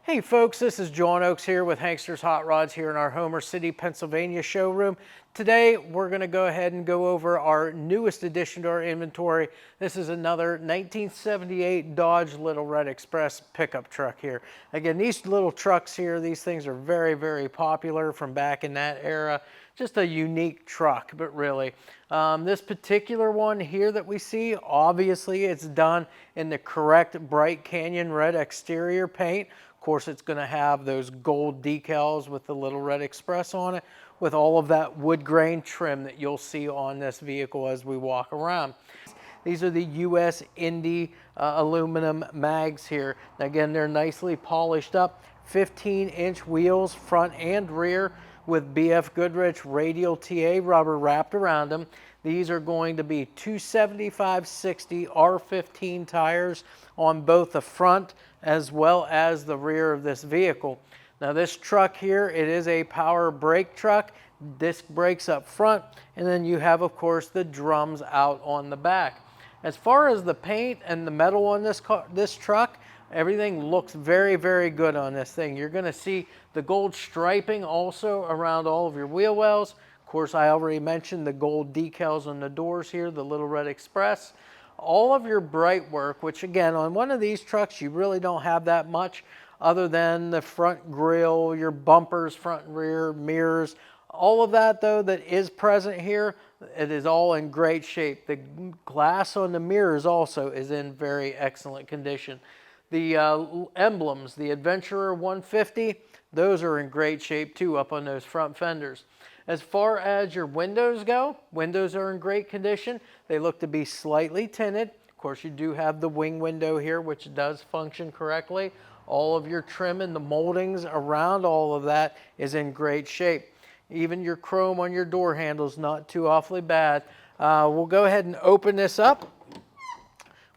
Hey folks, this is John Oakes here with Hankster's Hot Rods here in our Homer City, Pennsylvania showroom. Today we're going to go ahead and go over our newest addition to our inventory. This is another 1978 Dodge Little Red Express pickup truck here. Again, these little trucks here, these things are very, very popular from back in that era. Just a unique truck, but really. This particular one here that we see, obviously it's done in the correct bright canyon red exterior paint. Of course, it's going to have those gold decals with the Little Red Express on it, with all of that wood grain trim that you'll see on this vehicle as we walk around. These are the US Indy aluminum mags here. Again, they're nicely polished up, 15-inch wheels front and rear with BFGoodrich Radial TA rubber wrapped around them. These are going to be 275/60 R15 tires on both the front as well as the rear of this vehicle. Now this truck here, it is a power brake truck, disc brakes up front, and then you have of course the drums out on the back. As far as the paint and the metal on this truck, everything looks very, very good on this thing. You're going to see the gold striping also around all of your wheel wells. Of course, I already mentioned the gold decals on the doors here, the Little Red Express. All of your bright work, which again, on one of these trucks, you really don't have that much other than the front grille, your bumpers, front and rear, mirrors. All of that, though, that is present here, it is all in great shape. The glass on the mirrors also is in very excellent condition. The emblems, the Adventurer 150, those are in great shape too up on those front fenders. As far as your windows go, windows are in great condition. They look to be slightly tinted. Of course, you do have the wing window here, which does function correctly. All of your trim and the moldings around all of that is in great shape. Even your chrome on your door handles, not too awfully bad. We'll go ahead and open this up.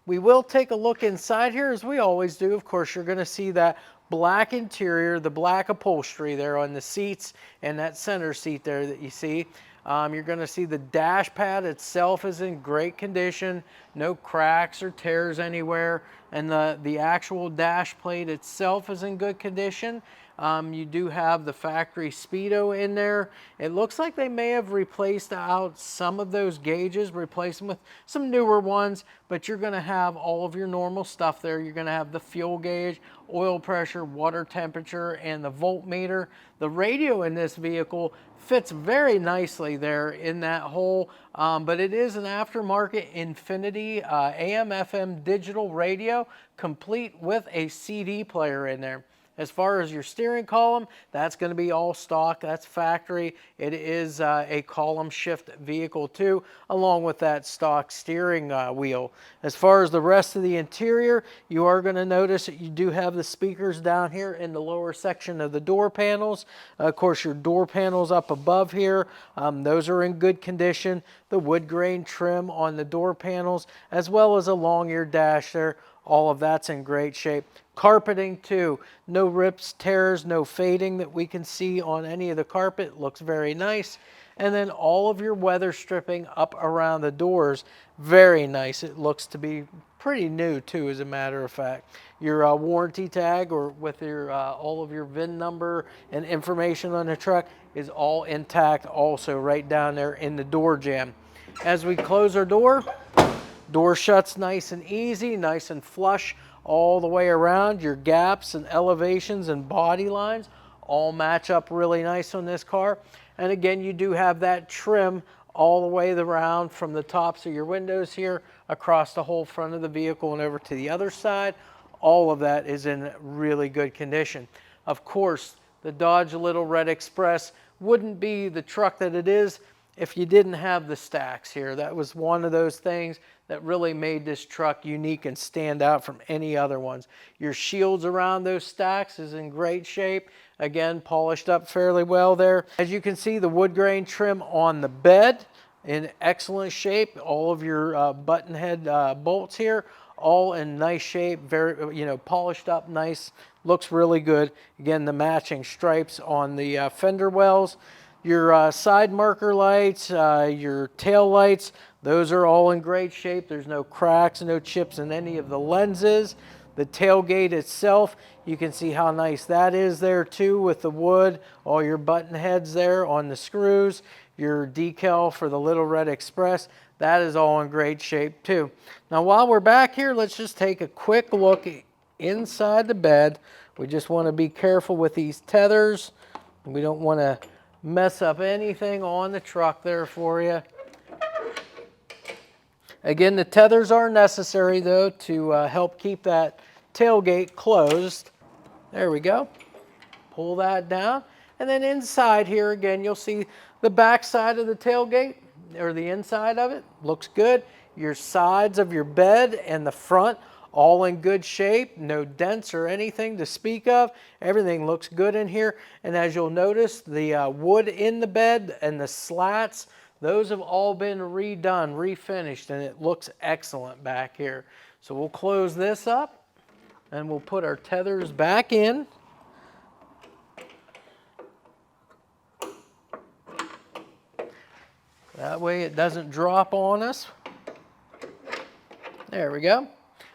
We will take a look inside here as we always do. Of course, you're going to see that black interior, the black upholstery there on the seats and that center seat there that you see. You're going to see the dash pad itself is in great condition, no cracks or tears anywhere, and the actual dash plate itself is in good condition. You do have the factory Speedo in there. It looks like they may have replaced out some of those gauges, replaced them with some newer ones, but you're going to have all of your normal stuff there. You're going to have the fuel gauge, oil pressure, water temperature, and the voltmeter. The radio in this vehicle fits very nicely there in that hole, but it is an aftermarket Infinity AM/FM digital radio, complete with a CD player in there. As far as your steering column, that's going to be all stock. That's factory. It is a column shift vehicle too, along with that stock steering wheel. As far as the rest of the interior, you are going to notice that you do have the speakers down here in the lower section of the door panels. Of course, your door panels up above here, those are in good condition. The wood grain trim on the door panels, as well as along your dash there, all of that's in great shape. Carpeting too, no rips, tears, no fading that we can see on any of the carpet. Looks very nice. And then all of your weather stripping up around the doors, very nice. It looks to be pretty new too, as a matter of fact. Your warranty tag, or with your all of your VIN number and information on the truck, is all intact also right down there in the door jamb. As we close our door shuts nice and easy, nice and flush all the way around. Your gaps and elevations and body lines all match up really nice on this car. And again, you do have that trim all the way around from the tops of your windows here across the whole front of the vehicle and over to the other side. All of that is in really good condition. Of course, the Dodge Little Red Express wouldn't be the truck that it is if you didn't have the stacks here. That was one of those things that really made this truck unique and stand out from any other ones. Your shields around those stacks is in great shape. Again, polished up fairly well there. As you can see, the wood grain trim on the bed in excellent shape. All of your button head bolts here, all in nice shape, very, polished up nice. Looks really good. Again, the matching stripes on the fender wells. Your side marker lights, your tail lights, those are all in great shape. There's no cracks, no chips in any of the lenses. The tailgate itself, you can see how nice that is there too with the wood, all your button heads there on the screws, your decal for the Little Red Express. That is all in great shape too. Now while we're back here, let's just take a quick look inside the bed. We just want to be careful with these tethers. We don't want to mess up anything on the truck there for you. Again, the tethers are necessary though to help keep that tailgate closed. There we go. Pull that down. And then inside here again, you'll see the back side of the tailgate, or the inside of it. Looks good. Your sides of your bed and the front, all in good shape. No dents or anything to speak of. Everything looks good in here. And as you'll notice, the wood in the bed and the slats, those have all been redone, refinished, and it looks excellent back here. So we'll close this up and we'll put our tethers back in. That way it doesn't drop on us. There we go.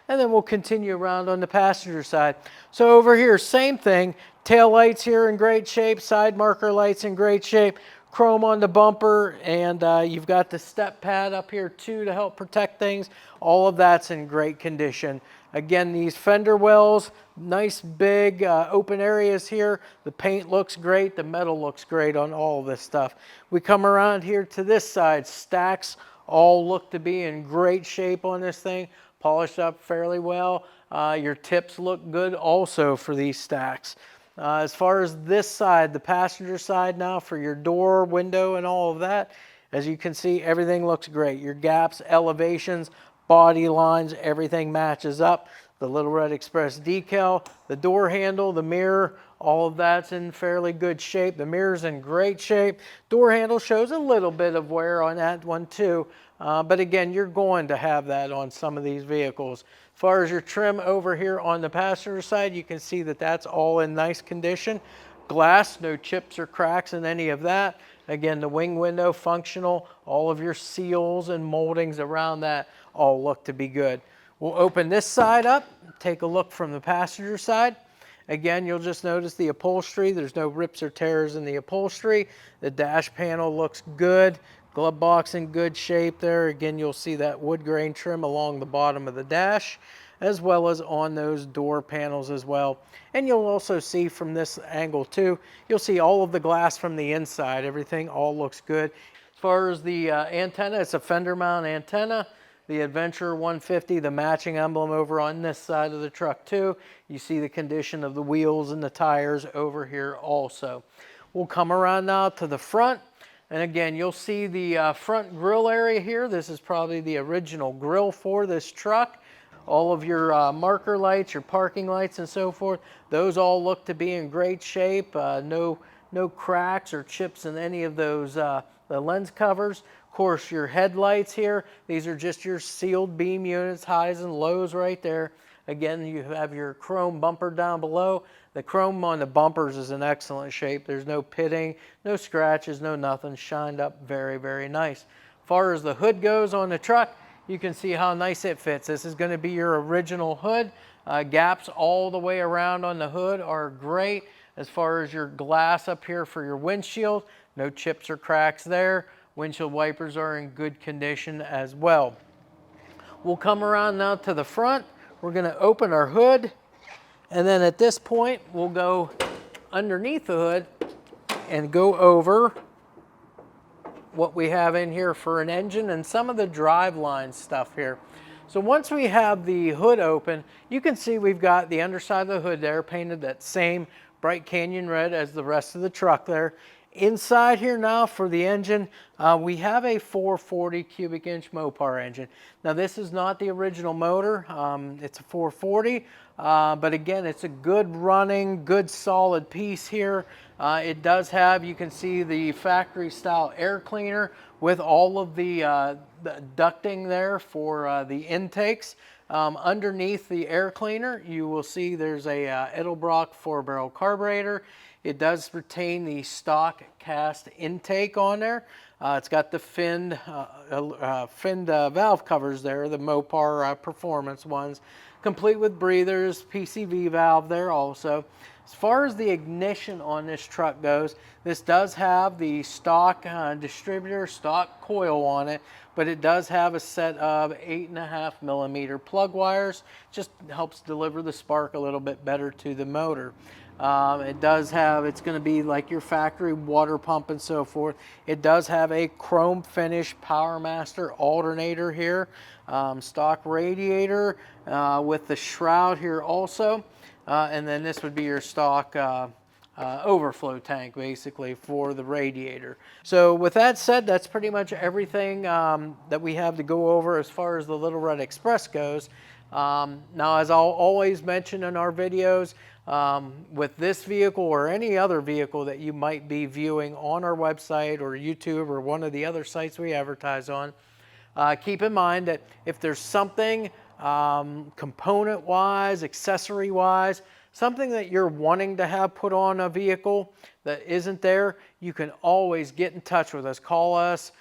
And then we'll continue around on the passenger side. So over here, same thing. Tail lights here in great shape. Side marker lights in great shape. Chrome on the bumper, and you've got the step pad up here too to help protect things. All of that's in great condition. Again, these fender wells, nice big open areas here. The paint looks great. The metal looks great on all of this stuff. We come around here to this side. Stacks all look to be in great shape on this thing. Polished up fairly well. Your tips look good also for these stacks. As far as this side, the passenger side now for your door, window, and all of that, as you can see, everything looks great. Your gaps, elevations, body lines, everything matches up. The Little Red Express decal, the door handle, the mirror, all of that's in fairly good shape. The mirror's in great shape. Door handle shows a little bit of wear on that one too. But again, you're going to have that on some of these vehicles. As far as your trim over here on the passenger side, you can see that that's all in nice condition. Glass, no chips or cracks in any of that. Again, the wing window functional. All of your seals and moldings around that all look to be good. We'll open this side up, take a look from the passenger side. Again, you'll just notice the upholstery. There's no rips or tears in the upholstery. The dash panel looks good. Glove box in good shape there. Again, you'll see that wood grain trim along the bottom of the dash, as well as on those door panels as well. And you'll also see from this angle too, you'll see all of the glass from the inside. Everything all looks good. As far as the antenna, it's a fender mount antenna. The Adventure 150, the matching emblem over on this side of the truck too. You see the condition of the wheels and the tires over here also. We'll come around now to the front. And again, you'll see the front grille area here. This is probably the original grille for this truck. All of your marker lights, your parking lights and so forth, those all look to be in great shape. No cracks or chips in any of those the lens covers. Of course, your headlights here, these are just your sealed beam units, highs and lows right there. Again, you have your chrome bumper down below. The chrome on the bumpers is in excellent shape. There's no pitting, no scratches, no nothing. Shined up very, very nice. As far as the hood goes on the truck, you can see how nice it fits. This is going to be your original hood. Gaps all the way around on the hood are great. As far as your glass up here for your windshield, no chips or cracks there. Windshield wipers are in good condition as well. We'll come around now to the front. We're going to open our hood, and then at this point we'll go underneath the hood and go over what we have in here for an engine and some of the driveline stuff here. So once we have the hood open, you can see we've got the underside of the hood there painted that same bright canyon red as the rest of the truck there. Inside here now for the engine, we have a 440 cubic inch Mopar engine. Now this is not the original motor, it's a 440, but again, it's a good running, good solid piece here. It does have, you can see the factory style air cleaner with all of the ducting there for the intakes. Underneath the air cleaner, you will see there's a Edelbrock 4-barrel carburetor. It does retain the stock cast intake on there. It's got the finned valve covers there, the Mopar performance ones. complete with breathers, PCV valve there also. As far as the ignition on this truck goes, this does have the stock distributor, stock coil on it, but it does have a set of 8.5mm plug wires. Just helps deliver the spark a little bit better to the motor. It does have, it's going to be like your factory water pump and so forth. It does have a chrome finish PowerMaster alternator here, stock radiator with the shroud here also, and then this would be your stock overflow tank basically for the radiator. So with that said, that's pretty much everything that we have to go over as far as the Little Red Express goes. Now, as I'll always mention in our videos, with this vehicle or any other vehicle that you might be viewing on our website or YouTube or one of the other sites we advertise on, keep in mind that if there's something component-wise, accessory-wise, something that you're wanting to have put on a vehicle that isn't there, you can always get in touch with us. Call us,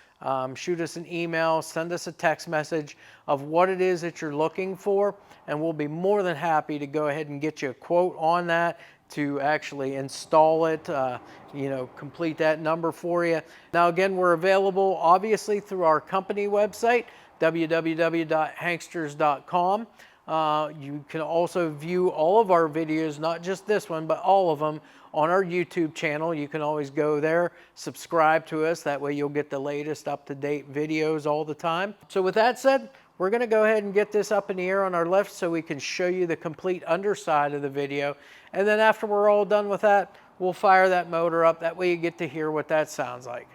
shoot us an email, send us a text message of what it is that you're looking for, and we'll be more than happy to go ahead and get you a quote on that to actually install it, you know, complete that number for you. Now again, we're available obviously through our company website, www.hanksters.com. You can also view all of our videos, not just this one, but all of them on our YouTube channel. You can always go there, subscribe to us. That way you'll get the latest up-to-date videos all the time. So with that said, we're going to go ahead and get this up in the air on our lift so we can show you the complete underside of the video. And then after we're all done with that, we'll fire that motor up. That way you get to hear what that sounds like.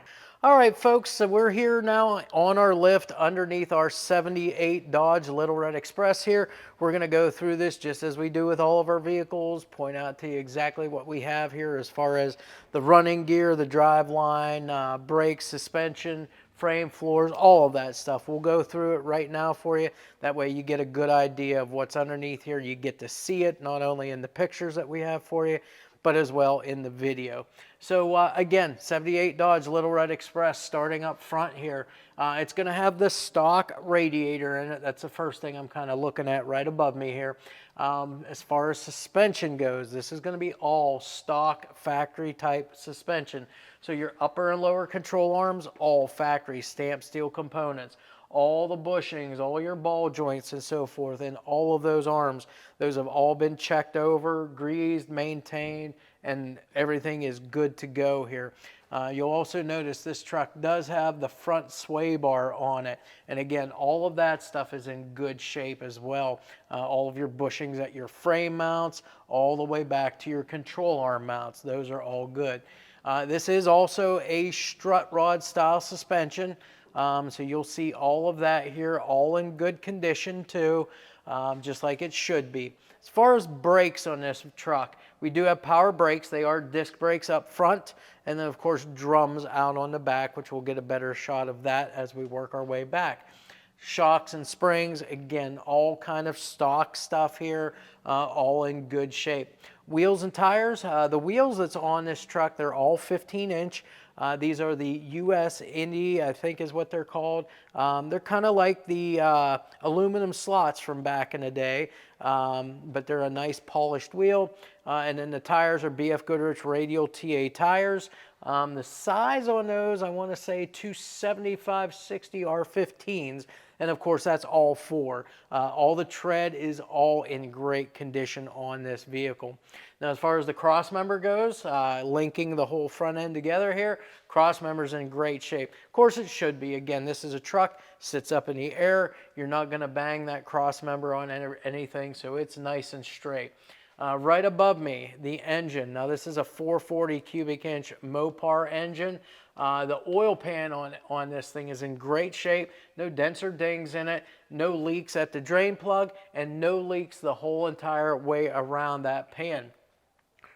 All right, folks, so we're here now on our lift underneath our 78 Dodge Little Red Express here. We're going to go through this just as we do with all of our vehicles, point out to you exactly what we have here as far as the running gear, the drive line, brakes, suspension, frame, floors, all of that stuff. We'll go through it right now for you. That way you get a good idea of what's underneath here. You get to see it not only in the pictures that we have for you, but as well in the video. So again, 78 Dodge Little Red Express starting up front here. It's going to have the stock radiator in it. That's the first thing I'm kind of looking at right above me here. As far as suspension goes, this is going to be all stock factory type suspension. So your upper and lower control arms, all factory stamped steel components. All the bushings, all your ball joints and so forth, and all of those arms, those have all been checked over, greased, maintained, and everything is good to go here. You'll also notice this truck does have the front sway bar on it. And again, all of that stuff is in good shape as well. All of your bushings at your frame mounts, all the way back to your control arm mounts, those are all good. This is also a strut rod style suspension. So you'll see all of that here, all in good condition too, just like it should be. As far as brakes on this truck, we do have power brakes. They are disc brakes up front, and then of course drums out on the back, which we'll get a better shot of that as we work our way back. Shocks and springs, again, all kind of stock stuff here, all in good shape. Wheels and tires, the wheels that's on this truck, they're all 15-inch. These are the US Indy, I think is what they're called. They're kind of like the aluminum slots from back in the day, but they're a nice polished wheel. And then the tires are BFGoodrich Radial TA tires. The size on those, I want to say 275/60 R15s. And of course, that's all four. All the tread is all in great condition on this vehicle. Now, as far as the cross member goes, linking the whole front end together here, cross member's in great shape. Of course, it should be. Again, this is a truck, sits up in the air. You're not going to bang that cross member on anything, so it's nice and straight. Right above me, the engine. Now, this is a 440 cubic inch Mopar engine. The oil pan on this thing is in great shape. No dents or dings in it, no leaks at the drain plug, and no leaks the whole entire way around that pan.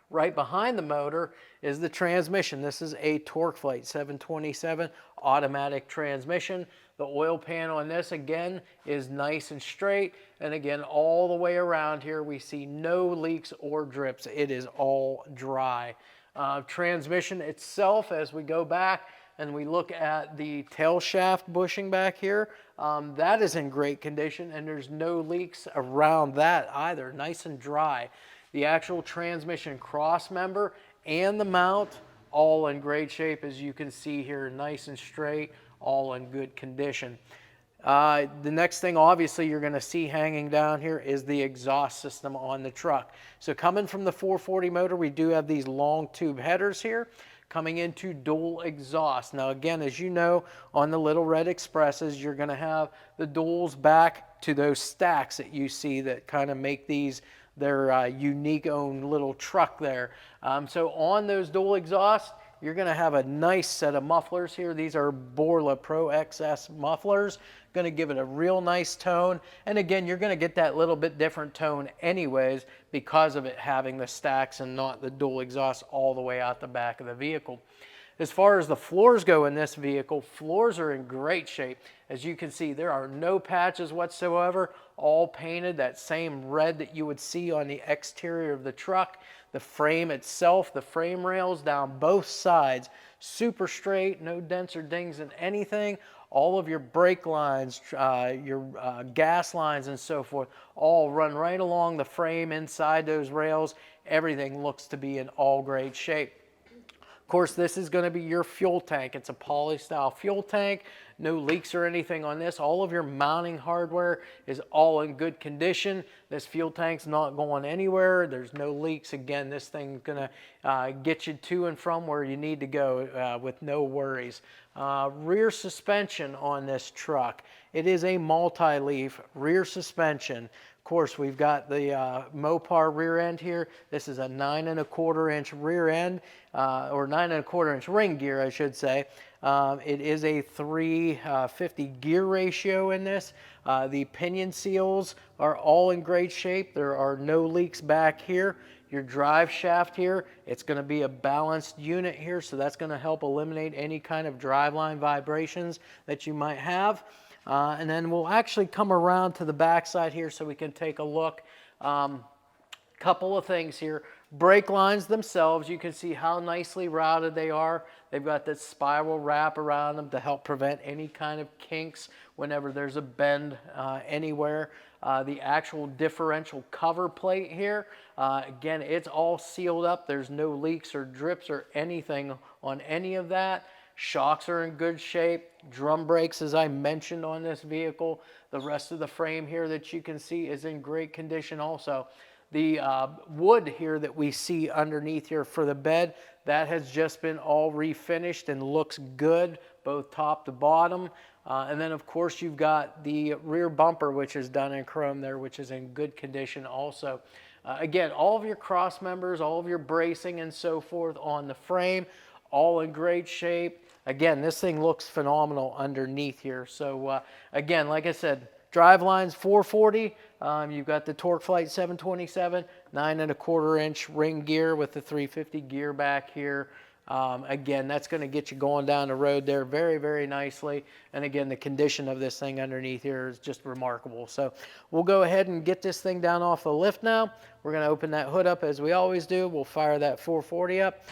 Right behind the motor is the transmission. This is a Torqueflite 727 automatic transmission. The oil pan on this, again, is nice and straight. And again, all the way around here, we see no leaks or drips. It is all dry. Transmission itself, as we go back, and we look at the tail shaft bushing back here, that is in great condition, and there's no leaks around that either, nice and dry. The actual transmission cross member and the mount, all in great shape, as you can see here, nice and straight, all in good condition. The next thing obviously you're going to see hanging down here is the exhaust system on the truck. So coming from the 440 motor, we do have these long tube headers here coming into dual exhaust. Now again, as you know, on the Little Red Expresses, you're going to have the duals back to those stacks that you see that kind of make these their unique own little truck there. So on those dual exhausts, you're going to have a nice set of mufflers here. These are Borla Pro XS mufflers. Going to give it a real nice tone. And again, you're going to get that little bit different tone anyways because of it having the stacks and not the dual exhaust all the way out the back of the vehicle. As far as the floors go in this vehicle, floors are in great shape. As you can see, there are no patches whatsoever, all painted that same red that you would see on the exterior of the truck. The frame itself, the frame rails down both sides, super straight, no dents or dings in anything. All of your brake lines, your gas lines and so forth, all run right along the frame inside those rails. Everything looks to be in all great shape. Of course, this is going to be your fuel tank. It's a poly style fuel tank. No leaks or anything on this. All of your mounting hardware is all in good condition. This fuel tank's not going anywhere. There's no leaks. Again, this thing's going to get you to and from where you need to go with no worries. Rear suspension on this truck. It is a multi-leaf rear suspension. Of course, we've got the Mopar rear end here. This is a 9 1/4 inch rear end, or 9 1/4 inch ring gear, I should say. It is a 350 gear ratio in this. The pinion seals are all in great shape. There are no leaks back here. Your drive shaft here, it's going to be a balanced unit here, so that's going to help eliminate any kind of driveline vibrations that you might have. And then we'll actually come around to the back side here so we can take a look. Couple of things here. Brake lines themselves, you can see how nicely routed they are. They've got this spiral wrap around them to help prevent any kind of kinks whenever there's a bend anywhere. The actual differential cover plate here, again, it's all sealed up. There's no leaks or drips or anything on any of that. Shocks are in good shape. Drum brakes, as I mentioned on this vehicle. The rest of the frame here that you can see is in great condition also. The wood here that we see underneath here for the bed, that has just been all refinished and looks good, both top to bottom. And then, of course, you've got the rear bumper, which is done in chrome there, which is in good condition also. Again, all of your cross members, all of your bracing and so forth on the frame, all in great shape. Again, this thing looks phenomenal underneath here. So, again, like I said, drive lines 440. You've got the Torqueflite 727, 9 1/4 inch ring gear with the 350 gear back here. Again, that's going to get you going down the road there very, very nicely. And again, the condition of this thing underneath here is just remarkable. So we'll go ahead and get this thing down off the lift now. We're going to open that hood up as we always do. We'll fire that 440 up.